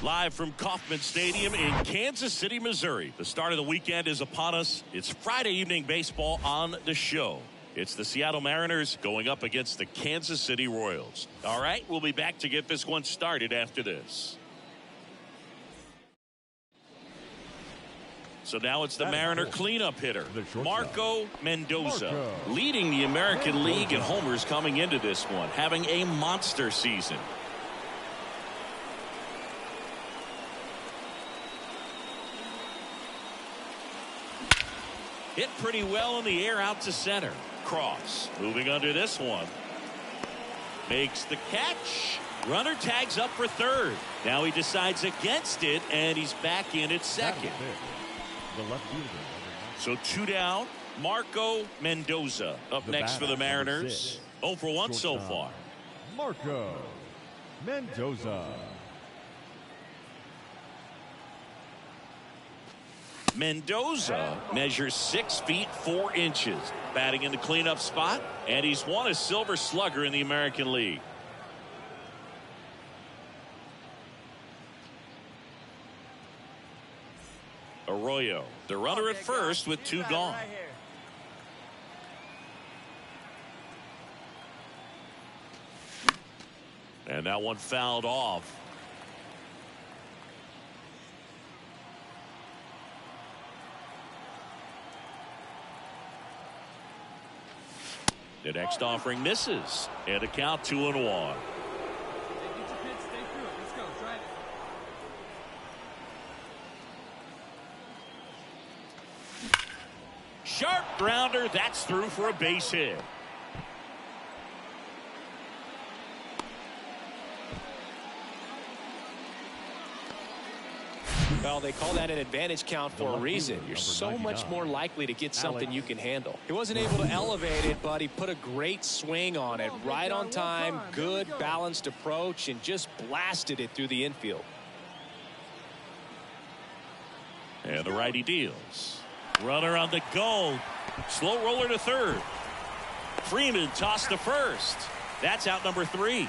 Live from Kauffman Stadium in Kansas City, Missouri. The start of the weekend is upon us. It's Friday evening baseball on the show. It's the Seattle Mariners going up against the Kansas City Royals. All right, we'll be back to get this one started after this. So now it's the Mariner cleanup hitter, Marco Mendoza, leading the American League in homers coming into this one, having a monster season. Hit pretty well in the air out to center. Cross moving under this one. Makes the catch. Runner tags up for third. Now he decides against it, and he's back in at second. So 2 down. Marco Mendoza up next for the Mariners. 0 for 1 so far. Marco Mendoza. Mendoza measures 6 feet 4 inches, batting in the cleanup spot, and he's won a Silver Slugger in the American League. Arroyo, the runner at first with 2 gone. And that one fouled off. The next offering misses, and a count 2-1. Sharp grounder, that's through for a base hit. Well, they call that an advantage count for a reason. You're so much more likely to get something you can handle. He wasn't able to elevate it, but he put a great swing on it. Right on time, good balanced approach, and just blasted it through the infield. And the righty deals. Runner on the go. Slow roller to third. Freeman tossed to first. That's out number 3.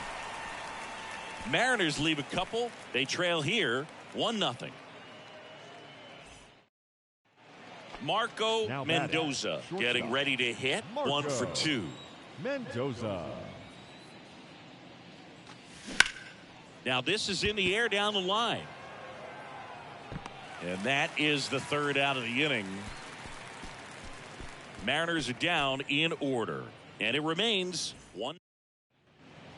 Mariners leave a couple. They trail here 1-0. Marco Mendoza getting ready to hit. 1 for 2. Mendoza. Now this is in the air down the line. And that is the 3rd out of the inning. Mariners are down in order. And it remains 1.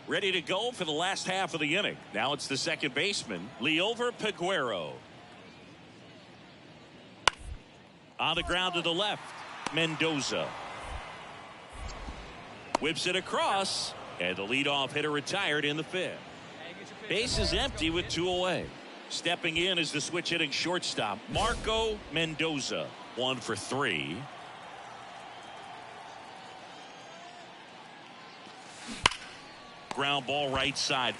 Ready to go for the last half of the inning. Now it's the second baseman, Liover Peguero. On the ground to the left, Mendoza. Whips it across, and the leadoff hitter retired in the 5th. Base is empty with 2 away. Stepping in is the switch hitting shortstop, Marco Mendoza. 1 for 3. Ground ball right side.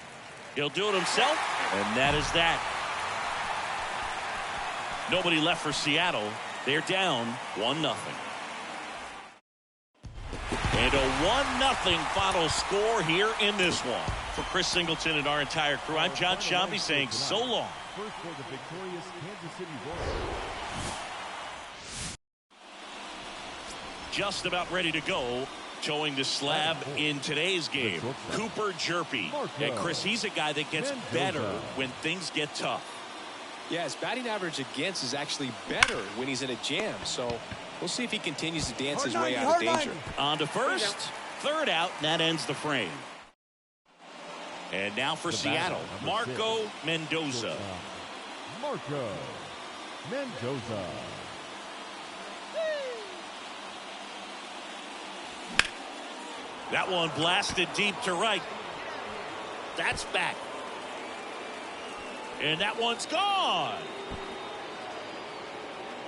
He'll do it himself, and that is that. Nobody left for Seattle. They're down 1-0. And a 1-0 final score here in this one. For Chris Singleton and our entire crew, I'm John Shambi saying so long. First for the victorious Kansas City Royals. Just about ready to go. Towing the slab in today's game, Cooper Jerpy. And Chris, he's a guy that gets better when things get tough. Yeah, his batting average against is actually better when he's in a jam. So we'll see if he continues to dance his way out of danger. On to first, 3rd out, and that ends the frame. And now for Seattle, Marco Mendoza. Marco Mendoza. That one blasted deep to right. That's back. And that one's gone.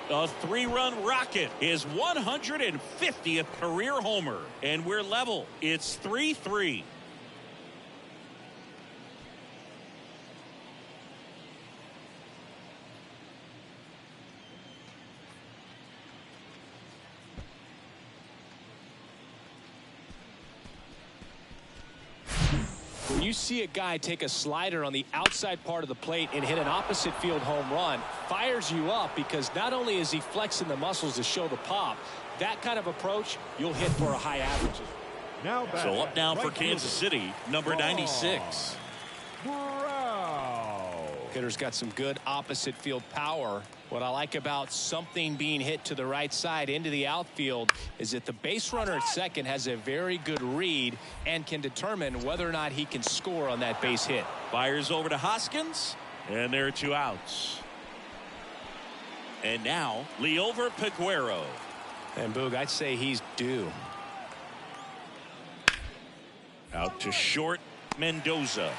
A 3-run rocket, his 150th career homer. And we're level. It's 3-3. When you see a guy take a slider on the outside part of the plate and hit an opposite field home run, fires you up because not only is he flexing the muscles to show the pop, that kind of approach you'll hit for a high average. Now So up now for Kansas City, number 96. Hitter's got some good opposite field power. What I like about something being hit to the right side into the outfield is that the base runner at second has a very good read and can determine whether or not he can score on that base hit. Fires over to Hoskins, and there are 2 outs. And now, Liover Peguero. And Boog, I'd say he's due. Out to short, Mendoza.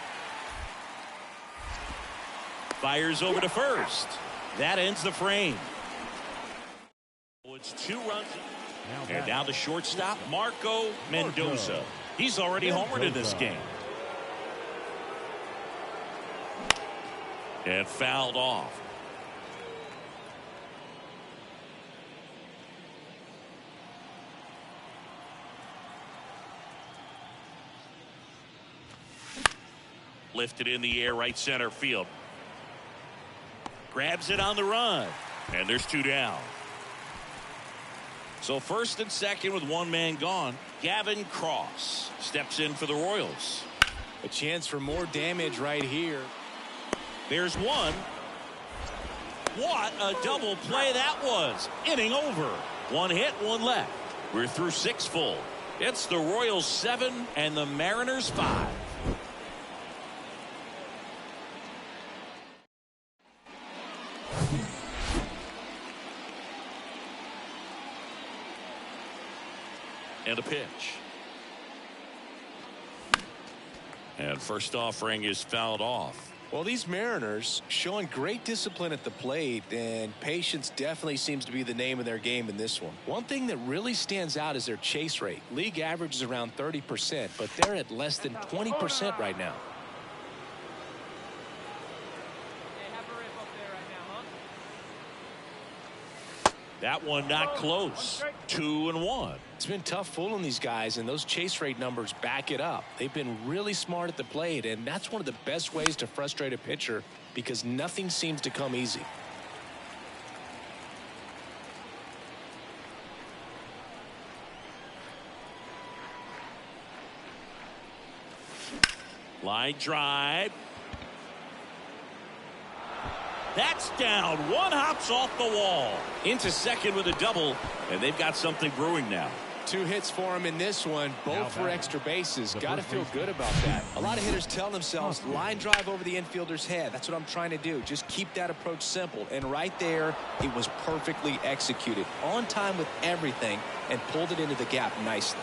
Fires over to first. That ends the frame. It's 2 runs. And now the shortstop, Marco Mendoza. He's already homered in this game. And fouled off. Lifted in the air, right center field. Grabs it on the run. And there's 2 down. So first and second with 1 man gone. Gavin Cross steps in for the Royals. A chance for more damage right here. There's 1. What a double play that was. Inning over. 1 hit, 1 left. We're through 6 full. It's the Royals 7 and the Mariners 5. And a pitch. And first offering is fouled off. Well, these Mariners showing great discipline at the plate, and patience definitely seems to be the name of their game in this one. One thing that really stands out is their chase rate. League average is around 30%, but they're at less than 20% right now. That one not close. 2-1. It's been tough fooling these guys, and those chase rate numbers back it up. They've been really smart at the plate, and that's one of the best ways to frustrate a pitcher because nothing seems to come easy. Line drive. That's down. 1 hops off the wall. Into second with a double, and they've got something brewing now. 2 hits for him in this one, both for extra bases. Got to feel good about that. A lot of hitters tell themselves, line drive over the infielder's head. That's what I'm trying to do. Just keep that approach simple. And right there, it was perfectly executed. On time with everything, and pulled it into the gap nicely.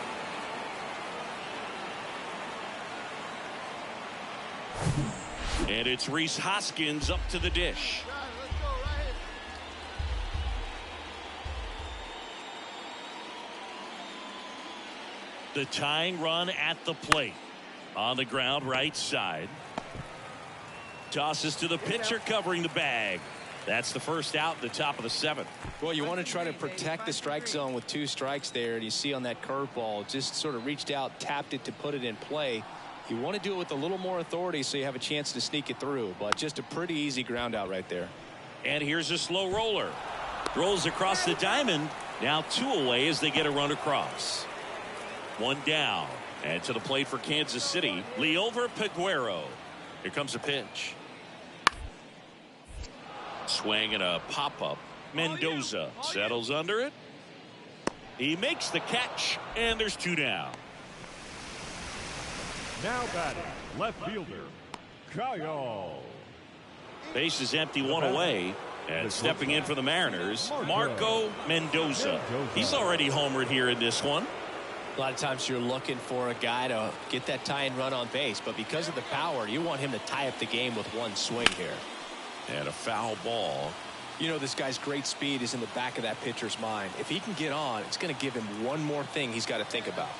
And it's Rhys Hoskins up to the dish. The tying run at the plate. On the ground, right side. Tosses to the pitcher covering the bag. That's the first out, the top of the 7th. Well, you want to try to protect the strike zone with 2 strikes there. And you see on that curveball, just sort of reached out, tapped it to put it in play. You want to do it with a little more authority so you have a chance to sneak it through, but just a pretty easy ground out right there. And here's a slow roller. Rolls across the diamond. Now 2 away as they get a run across. 1 down. And to the plate for Kansas City, Liover Peguero. Here comes a pitch. Swing and a pop-up. Mendoza settles under it. He makes the catch, and there's 2 down. Now batting, left fielder, Kyle. Base is empty, 1 away. And stepping in for the Mariners, Marco Mendoza. He's already homered here in this one. A lot of times you're looking for a guy to get that tying run on base, but because of the power, you want him to tie up the game with 1 swing here. And a foul ball. You know, this guy's great speed is in the back of that pitcher's mind. If he can get on, it's going to give him one more thing he's got to think about.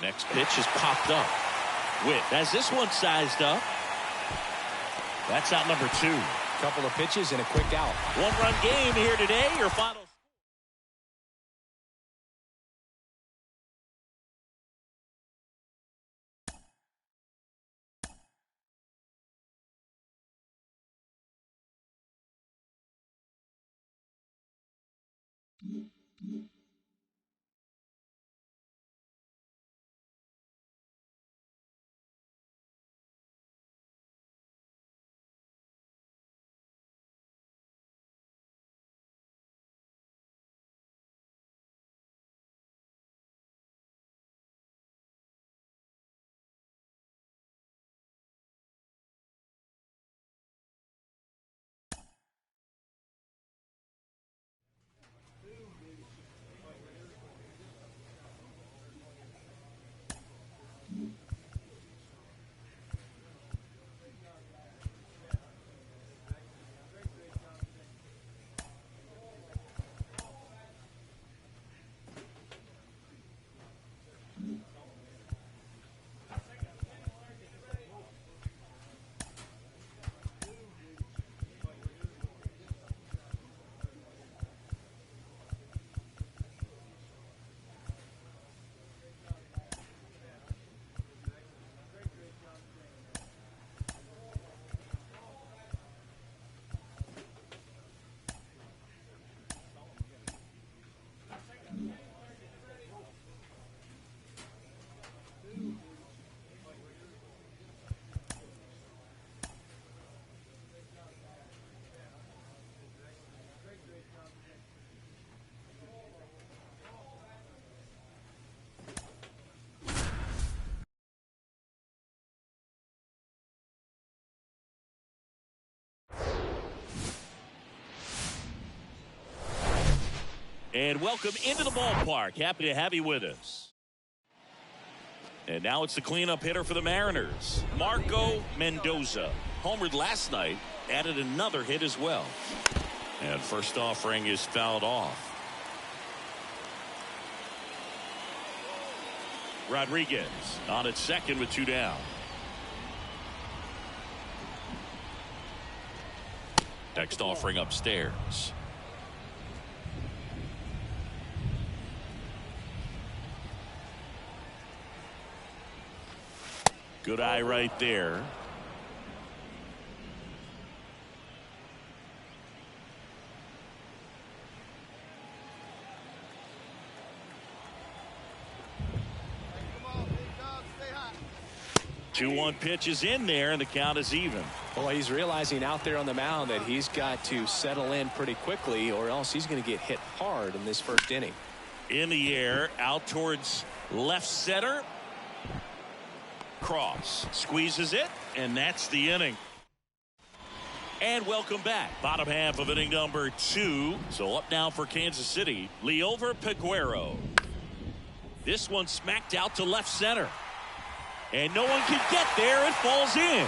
Next pitch is popped up. Witt has this one sized up. That's out number 2. Couple of pitches and a quick out. 1-run game here today. Your final. And welcome into the ballpark. Happy to have you with us. And now it's the cleanup hitter for the Mariners, Marco Mendoza. Homered last night, added another hit as well. And first offering is fouled off. Rodriguez on at second with 2 down. Next offering upstairs. Good eye right there. Two 2-1 pitch is in there, and the count is even. Well, he's realizing out there on the mound that he's got to settle in pretty quickly, or else he's going to get hit hard in this first inning. In the air, out towards left center. Cross squeezes it, and that's the inning. And welcome back. Bottom half of inning number 2. So up now for Kansas City, Liover Peguero. This one smacked out to left center. And no one can get there. It falls in.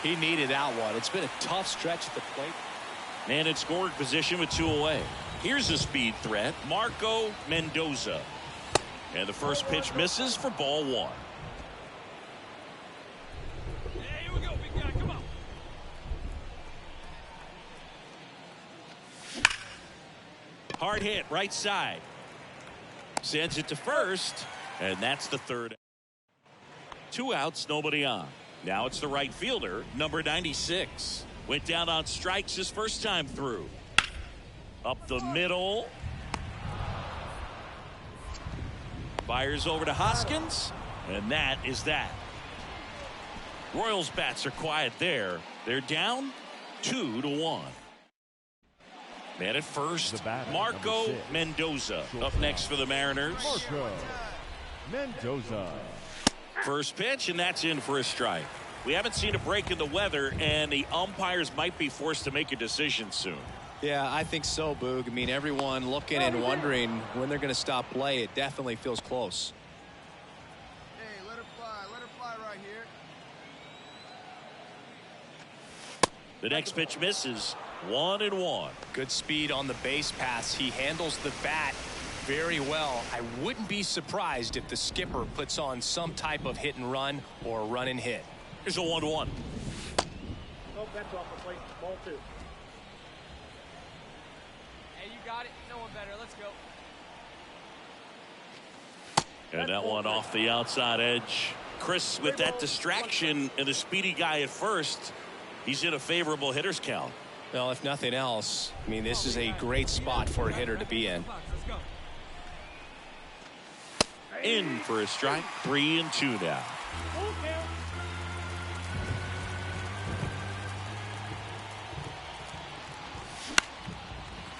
He needed that one. It's been a tough stretch at the plate. And in scoring position with 2 away. Here's a speed threat, Marco Mendoza. And the first pitch misses for ball 1. Hey, here we go, big guy, come on. Hard hit, right side. Sends it to first, and that's the third. 2 outs, nobody on. Now it's the right fielder, number 96. Went down on strikes his first time through. Up the middle. Fires over to Hoskins, and that is that. Royals bats are quiet there. They're down 2-1. Man at first, Marco Mendoza. Up next for the Mariners. Marco Mendoza. First pitch, and that's in for a strike. We haven't seen a break in the weather, and the umpires might be forced to make a decision soon. Yeah, I think so, Boog. I mean, everyone looking and wondering when they're going to stop play. It definitely feels close. Hey, let her fly right here. The next pitch misses. 1-1. Good speed on the base pass. He handles the bat very well. I wouldn't be surprised if the skipper puts on some type of hit and run or run and hit. Here's a 1-1. Oh, that's off the plate. Ball 2. Hey, you got it. No one better. Let's go. And that one off the outside edge. Chris with that distraction and the speedy guy at first. He's in a favorable hitter's count. Well, if nothing else, I mean, this is a great spot for a hitter to be in. In for a strike. 3-2 now.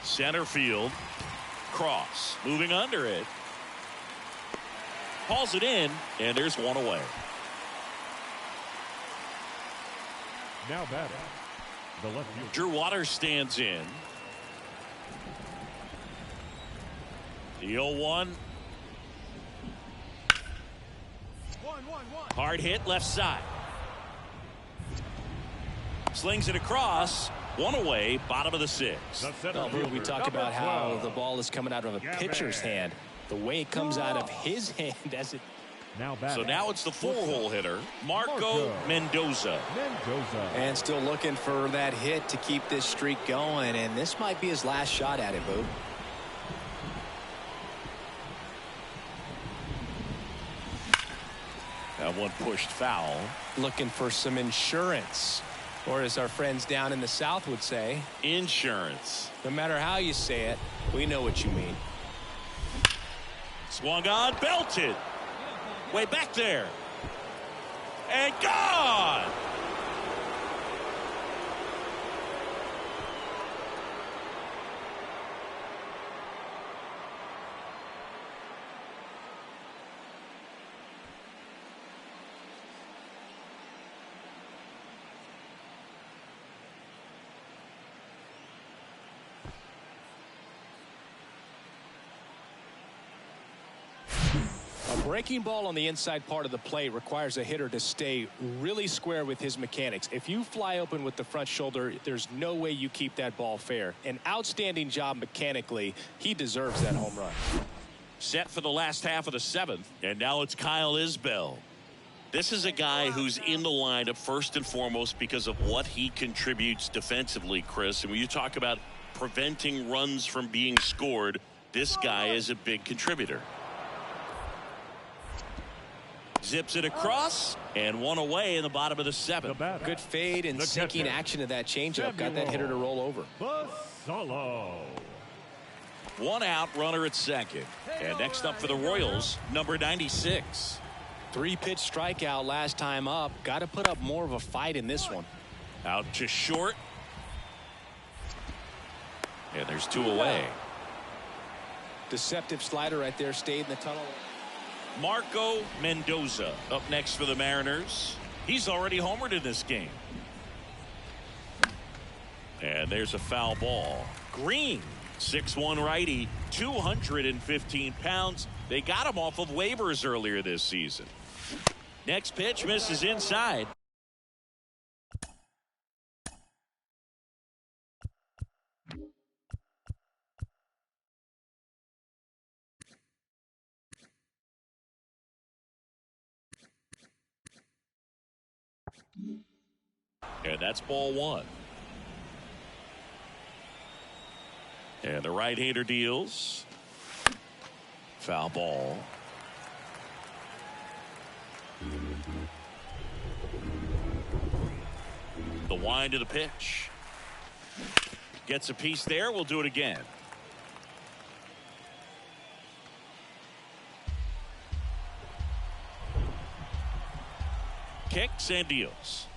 Center field. Cross. Moving under it. Hauls it in, and there's one away. Now batting, the left fielder. Drew Waters stands in. The 0-1. Hard hit left side. Slings it across. One away, bottom of the 6th. Well, we talk about how the ball is coming out of a pitcher's hand. The way it comes out of his hand as it. So now it's the 4-hole hitter, Marco Mendoza. And still looking for that hit to keep this streak going. And this might be his last shot at it, Boo. That one pushed foul. Looking for some insurance. Or as our friends down in the South would say, insurance. No matter how you say it, we know what you mean. Swung on, belted. Way back there. And gone. Breaking ball on the inside part of the plate requires a hitter to stay really square with his mechanics. If you fly open with the front shoulder, there's no way you keep that ball fair. An outstanding job mechanically. He deserves that home run. Set for the last half of the 7th, and now it's Kyle Isbell. This is a guy who's in the lineup first and foremost because of what he contributes defensively, Chris. And when you talk about preventing runs from being scored, this guy is a big contributor. Zips it across, and one away in the bottom of the 7th. Good fade and sinking action of that changeup. Got that hitter to roll over. One out, runner at second. And next up for the Royals, number 96. 3-pitch strikeout last time up. Got to put up more of a fight in this one. Out to short. And there's 2 away. Deceptive slider right there. Stayed in the tunnel. Marco Mendoza up next for the Mariners. He's already homered in this game. And there's a foul ball. Green, 6'1" righty, 215 pounds. They got him off of waivers earlier this season. Next pitch misses inside. And that's ball 1. And the right-hander deals. Foul ball. The wind of the pitch. Gets a piece there. We'll do it again. Kicks and deals.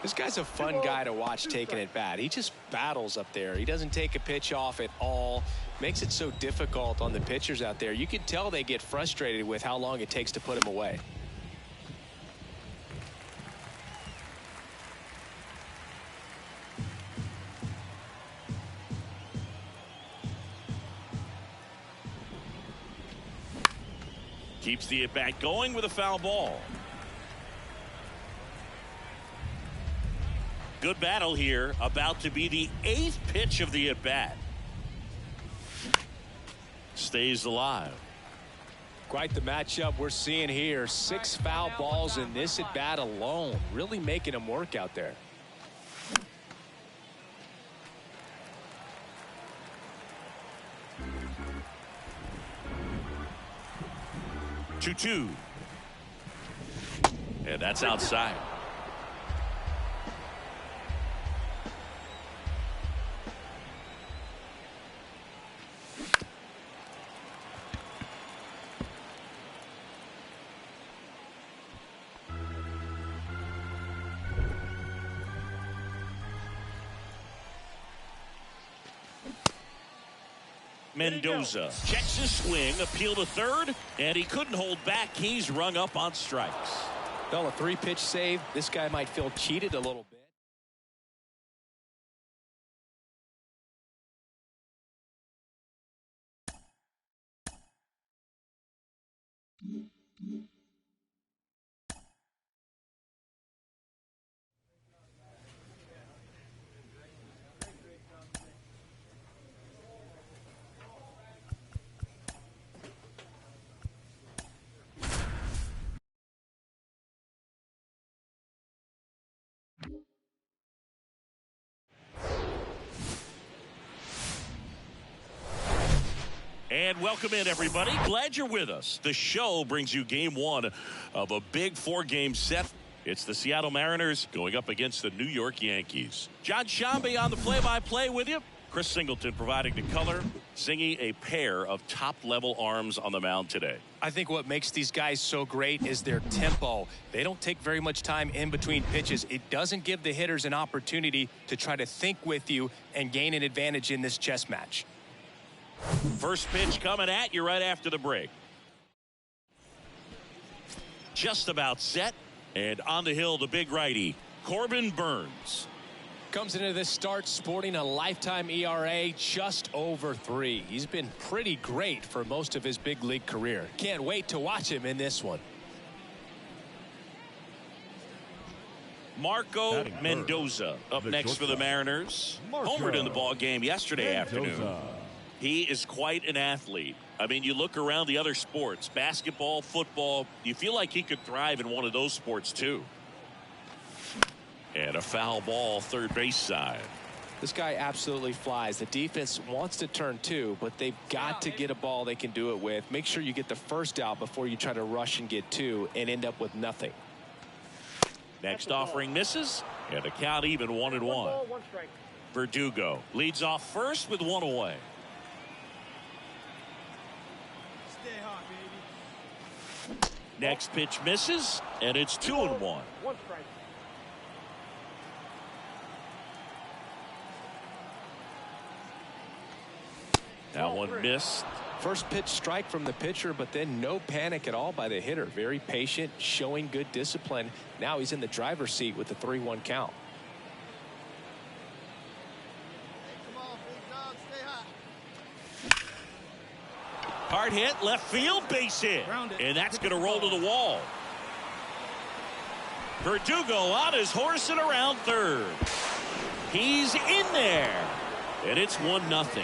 This guy's a fun guy to watch taking it bat. He just battles up there. He doesn't take a pitch off at all. Makes it so difficult on the pitchers out there. You can tell they get frustrated with how long it takes to put him away. Keeps the at-bat going with a foul ball. Good battle here. About to be the 8th pitch of the at-bat. Stays alive. Quite the matchup we're seeing here. 6 foul balls in this at-bat alone. Really making him work out there. Two. And that's outside. Mendoza checks his swing, appeal to third, and he couldn't hold back. He's rung up on strikes. Well, a 3-pitch save. This guy might feel cheated a little bit. And welcome in, everybody. Glad you're with us. The show brings you game one of a big 4-game set. It's the Seattle Mariners going up against the New York Yankees. John Shambi on the play-by-play with you. Chris Singleton providing the color, singing a pair of top-level arms on the mound today. I think what makes these guys so great is their tempo. They don't take very much time in between pitches. It doesn't give the hitters an opportunity to try to think with you and gain an advantage in this chess match. First pitch coming at you right after the break. Just about set. And on the hill, the big righty, Corbin Burnes. Comes into this start sporting a lifetime ERA just over 3. He's been pretty great for most of his big league career. Can't wait to watch him in this one. Marco Mendoza up next for the Mariners. Homered in the ball game yesterday afternoon. He is quite an athlete. I mean, you look around the other sports, basketball, football, you feel like he could thrive in one of those sports too. And a foul ball, third base side. This guy absolutely flies. The defense wants to turn 2, but they've got to get a ball they can do it with. Make sure you get the first out before you try to rush and get 2 and end up with nothing. Next offering misses, and the count even 1-1. Verdugo leads off first with 1 away. Next pitch misses, and it's 2-1. That one missed. First pitch strike from the pitcher, but then no panic at all by the hitter. Very patient, showing good discipline. Now he's in the driver's seat with the 3-1 count. Hard hit, left field, base hit. And that's going to roll to the wall. Verdugo on his horse and around third. He's in there. And it's 1-0.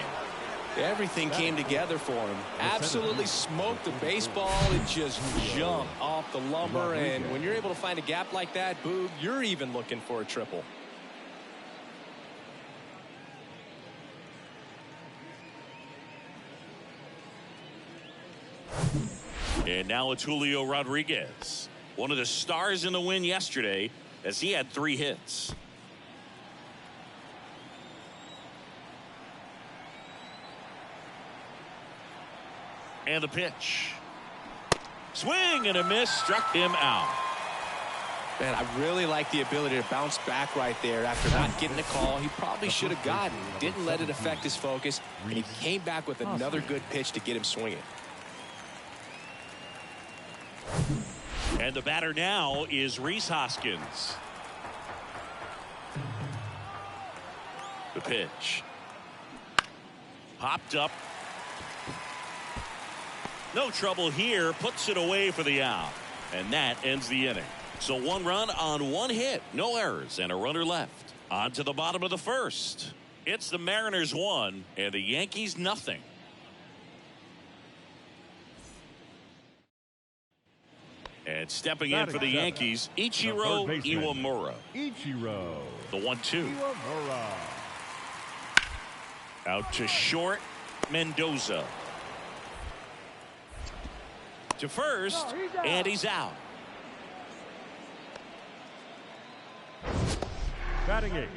Everything came together for him. Absolutely smoked the baseball. It just jumped off the lumber. And when you're able to find a gap like that, Boog, you're even looking for a triple. And now it's Julio Rodriguez, one of the stars in the win yesterday, as he had 3 hits. And the pitch. Swing and a miss, struck him out. Man, I really like the ability to bounce back right there after not getting a call. He probably should have gotten. Didn't let it affect his focus, and he came back with another good pitch to get him swinging. And the batter now is Rhys Hoskins. The pitch. Popped up. No trouble here. Puts it away for the out. And that ends the inning. So 1 run on 1 hit. No errors and a runner left. On to the bottom of the first. It's the Mariners 1 and the Yankees nothing. And stepping in for the Yankees, Ichiro Iwamura. The 1-2. Out to short, Mendoza. To first, and he's out. Batting 8,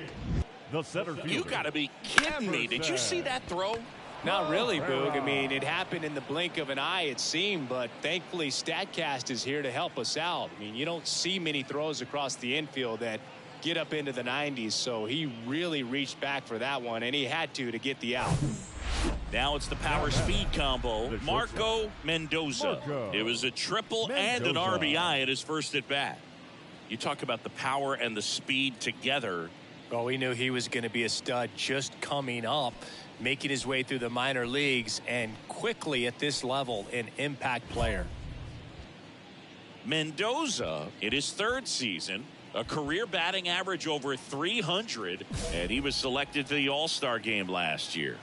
the center fielder. You got to be kidding me. Did you see that throw? Not really, Boog. I mean, it happened in the blink of an eye, it seemed, but thankfully StatCast is here to help us out. I mean, you don't see many throws across the infield that get up into the 90s, so he really reached back for that one, and he had to get the out. Now it's the power speed combo. Marco Mendoza. It was a triple and an RBI at his first at bat. You talk about the power and the speed together. Well, we knew he was going to be a stud just coming up, making his way through the minor leagues, and quickly at this level, an impact player. Mendoza, in his third season, a career batting average over 300, and he was selected to the All-Star game last year.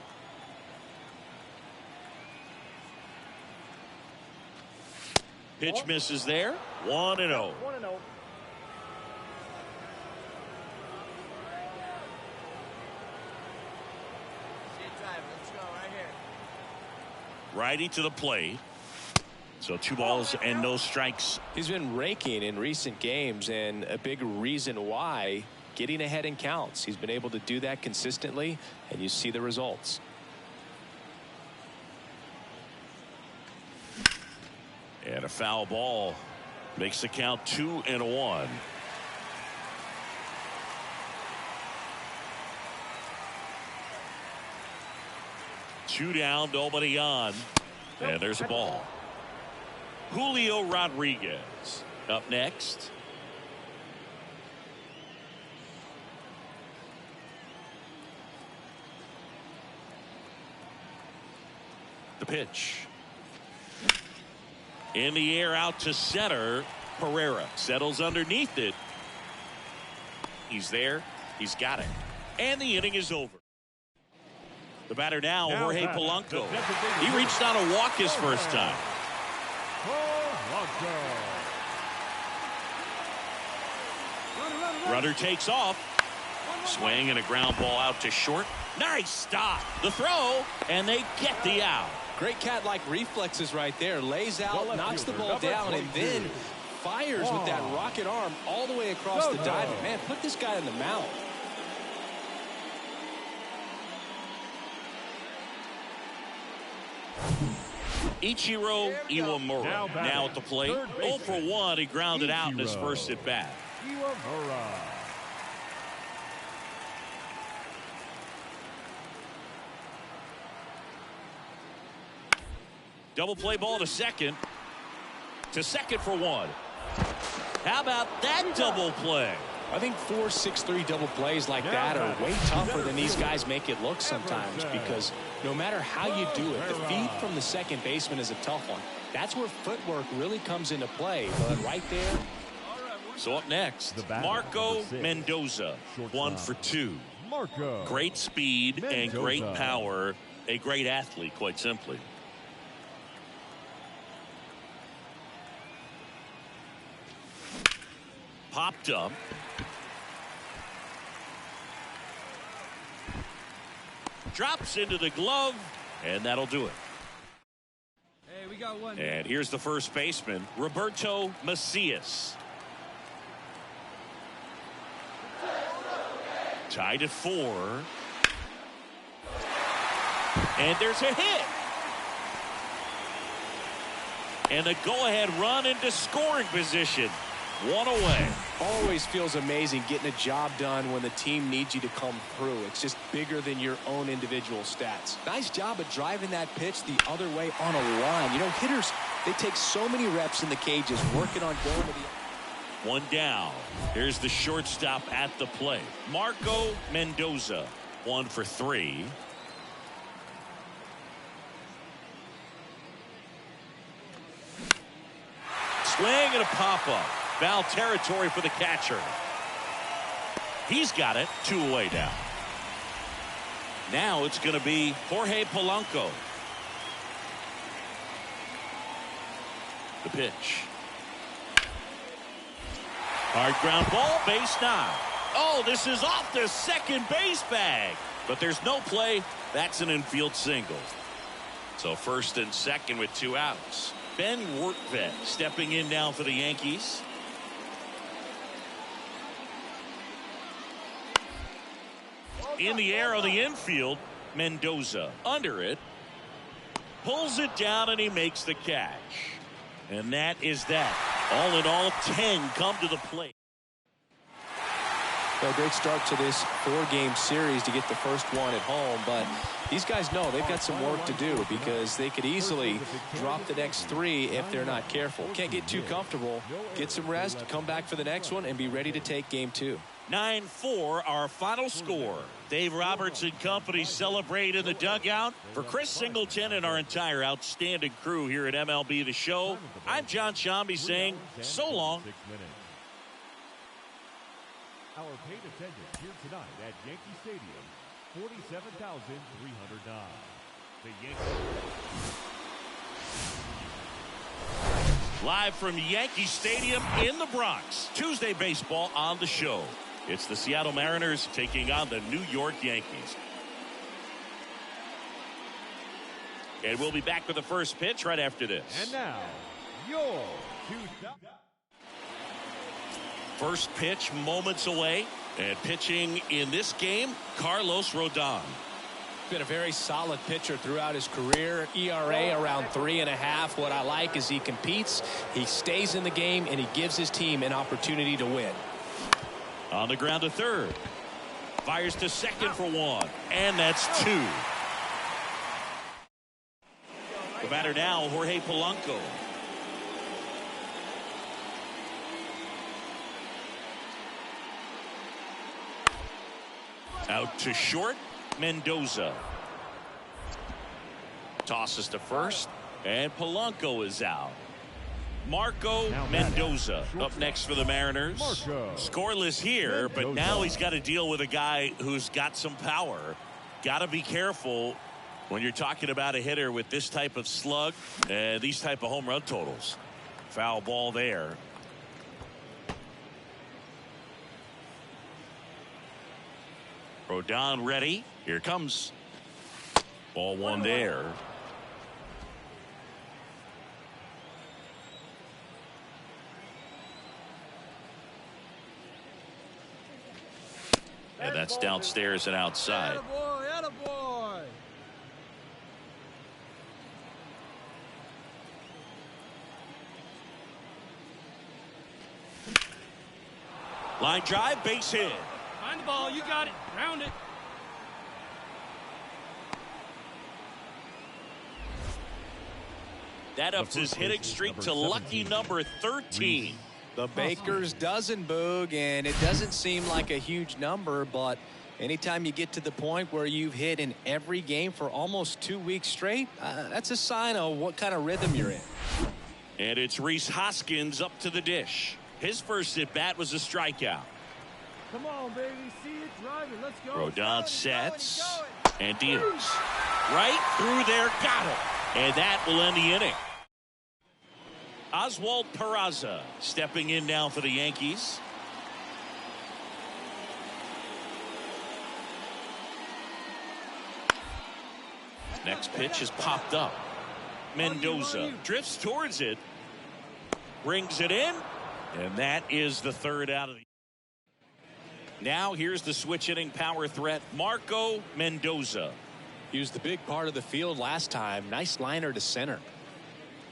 Pitch misses there. 1-0. 1-0. Let's go right here. Righty to the plate. So 2 balls and no strikes. He's been raking in recent games, and a big reason why, getting ahead in counts. He's been able to do that consistently, and you see the results. And a foul ball makes the count 2-1. Two down, nobody on. And there's a ball. Julio Rodriguez up next. The pitch. In the air out to center. Pereira settles underneath it. He's there. He's got it. And the inning is over. The batter now Jorge Polanco. He reached out to walk his first time. Runner takes off. Swing and a ground ball out to short. Nice stop. The throw, and they get the out. Great cat-like reflexes right there. Lays out, knocks the ball down, and then fires with that rocket arm all the way across the diamond. Man, put this guy in the mound. Ichiro Iwamura now at the plate. 0 for 1. He grounded out in his first at bat. Double play ball to second. To second for 1. How about that double play? I think 4-6-3 double plays like that are way tougher than these guys make it look sometimes, because no matter how you do it, the feed from the second baseman is a tough one. That's where footwork really comes into play. But right there. So up next, Marco Mendoza, 1 for 2. Great speed and great power. A great athlete, quite simply. Popped up. Drops into the glove, and that'll do it. Hey, we got one. And here's the first baseman, Roberto Macias. Tied at 4. And there's a hit. And a go-ahead run into scoring position. 1 away. Always feels amazing getting a job done when the team needs you to come through. It's just bigger than your own individual stats. Nice job of driving that pitch the other way on a line. You know, hitters, they take so many reps in the cages working on going to the... 1 down. Here's the shortstop at the plate. Marco Mendoza, 1 for 3. Swing and a pop-up. Foul territory for the catcher. He's got it. 2 away now. Now it's going to be Jorge Polanco. The pitch. Hard ground ball, base 9. Oh, this is off the second base bag. But there's no play. That's an infield single. So first and second with 2 outs. Ben Workvet stepping in now for the Yankees. In the air on the infield, Mendoza under it. Pulls it down and he makes the catch. And that is that. All in all, 10 come to the plate. A great start to this 4-game series to get the first one at home, but these guys know they've got some work to do because they could easily drop the next 3 if they're not careful. Can't get too comfortable. Get some rest, come back for the next one, and be ready to take game 2. 9-4 our final score. Dave Roberts and company celebrate in the dugout. For Chris Singleton and our entire outstanding crew here at MLB The Show, I'm John Shambi saying so long. Our paid attendance here tonight at Yankee Stadium, 47,309. The Yankees. Live from Yankee Stadium in the Bronx. Tuesday baseball on the show. It's the Seattle Mariners taking on the New York Yankees. And we'll be back with the first pitch right after this. And now, your first pitch moments away, and pitching in this game, Carlos Rodon. Been a very solid pitcher throughout his career. ERA around 3.5. What I like is he competes, he stays in the game, and he gives his team an opportunity to win. On the ground to third. Fires to second for 1, and that's 2. The batter now, Jorge Polanco. Out to short, Mendoza. Tosses to first, and Polanco is out. Marco Mendoza up next for the Mariners. Scoreless here, but now he's got to deal with a guy who's got some power. Got to be careful when you're talking about a hitter with this type of slug and these type of home run totals. Foul ball there. Rodon ready. Here comes. Ball 1 there. And that's downstairs and outside. Attaboy, attaboy. Line drive, base hit. Find the ball. You got it. Round it. That ups his hitting streak to lucky number 13. The Baker's dozen, Boog, and it doesn't seem like a huge number, but anytime you get to the point where you've hit in every game for almost 2 weeks straight, that's a sign of what kind of rhythm you're in. And it's Rhys Hoskins up to the dish. His first at bat was a strikeout. Come on, baby. See it. Drive it. Let's go. Rodon sets and deals. Right through there, got it. And that will end the inning. Oswald Peraza stepping in now for the Yankees. Next pitch is popped up. Mendoza drifts towards it. Brings it in. And that is the third out of the. Now here's the switch hitting power threat, Marco Mendoza. He was the big part of the field last time. Nice liner to center.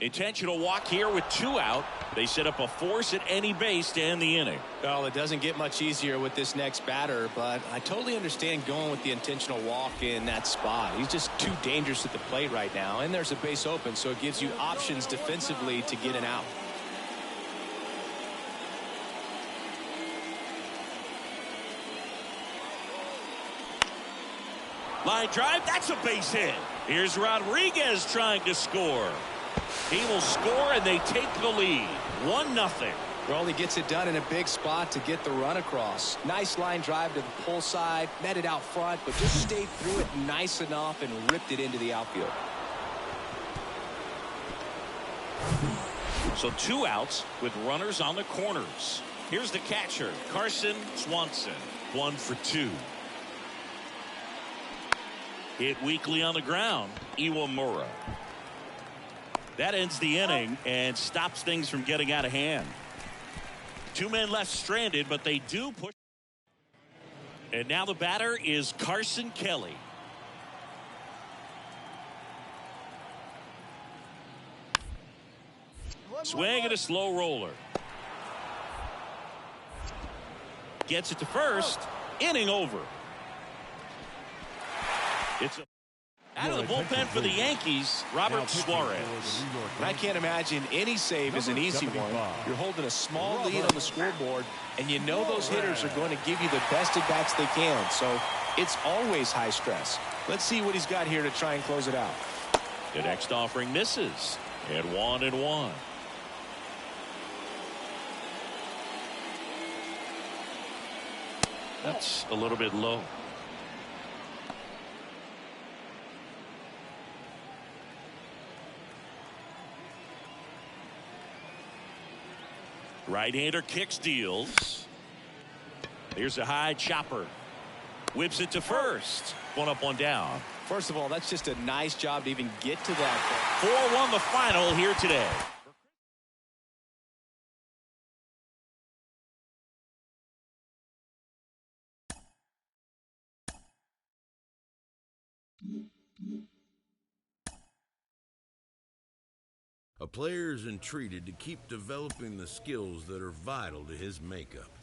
Intentional walk here with 2 out. They set up a force at any base to end the inning. Well, it doesn't get much easier with this next batter, but I totally understand going with the intentional walk in that spot. He's just too dangerous at the plate right now, and there's a base open, so it gives you options defensively to get an out. Line drive, that's a base hit. Here's Rodriguez trying to score. He will score, and they take the lead. 1-0. Well, he gets it done in a big spot to get the run across. Nice line drive to the pull side, met it out front, but just stayed through it nice enough and ripped it into the outfield. So 2 outs with runners on the corners. Here's the catcher, Carson Swanson. 1 for 2. Hit weakly on the ground, Iwamura. That ends the inning and stops things from getting out of hand. 2 men left stranded, but they do push. And now the batter is Carson Kelly. Swing and a slow roller. gets it to first. Inning over. It's out of the bullpen for the Yankees, Robert Suarez. And I can't imagine any save is an easy one. You're holding a small lead on the scoreboard, and you know those hitters are going to give you the best at-bats they can. So it's always high stress. Let's see what he's got here to try and close it out. The next offering misses at 1-1. That's a little bit low. Right-hander kicks, deals. Here's a high chopper. Whips it to first. One up, one down. First of all, that's just a nice job to even get to that. 4-1 the final here today. A player is entreated to keep developing the skills that are vital to his makeup.